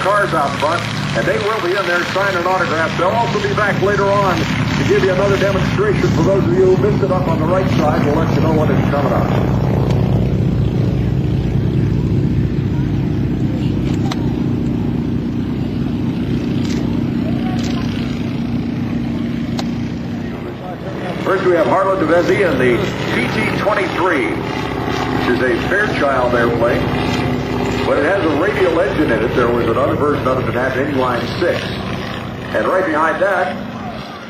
cars out front, and they will be in there signing autographs. They'll also be back later on to give you another demonstration. For those of you who missed it up on the right side, we'll let you know when it's coming up. First we have Harlan DeVezi in the PT-23, which is a Fairchild airplane, but it has a radial engine in it. There was another version of it that had inline 6. And right behind that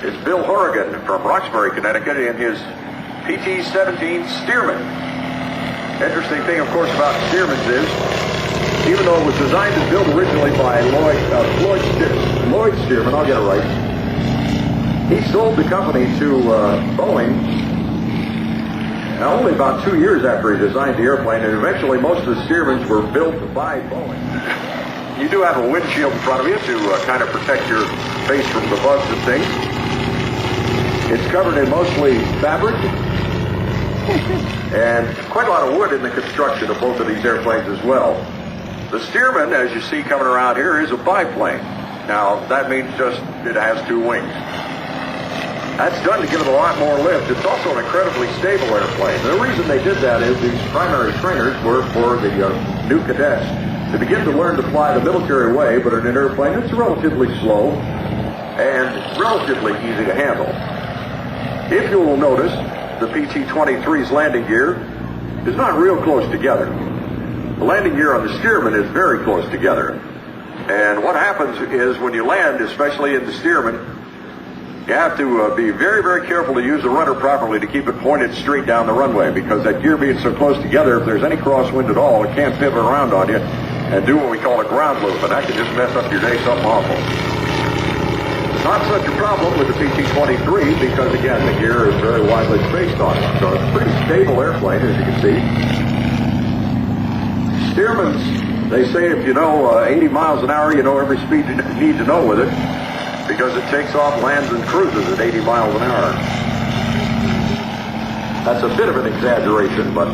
is Bill Horrigan from Roxbury, Connecticut, in his PT-17 Stearman. Interesting thing, of course, about Stearman's is, even though it was designed and built originally by Lloyd Stearman, I'll get it right, he sold the company to Boeing only about 2 years after he designed the airplane, and eventually most of the Stearmans were built by Boeing. You do have a windshield in front of you to kind of protect your face from the bugs and things. It's covered in mostly fabric and quite a lot of wood in the construction of both of these airplanes as well. The Stearman, as you see coming around here, is a biplane. Now, that means just it has 2 wings. That's done to give it a lot more lift. It's also an incredibly stable airplane. The reason they did that is these primary trainers were for the new cadets to begin to learn to fly the military way, but in an airplane that's relatively slow and relatively easy to handle. If you will notice, the PT-23's landing gear is not real close together. The landing gear on the Stearman is very close together. And what happens is when you land, especially in the Stearman, you have to be very, very careful to use the rudder properly to keep it pointed straight down the runway, because that gear being so close together, if there's any crosswind at all, it can't pivot around on you and do what we call a ground loop, and that can just mess up your day, something awful. Not such a problem with the PT-23 because, again, the gear is very widely spaced on it, so it's a pretty stable airplane, as you can see. Stearmans, they say if you know 80 miles an hour, you know every speed you need to know with it, because it takes off, lands, and cruises at 80 miles an hour. That's a bit of an exaggeration, but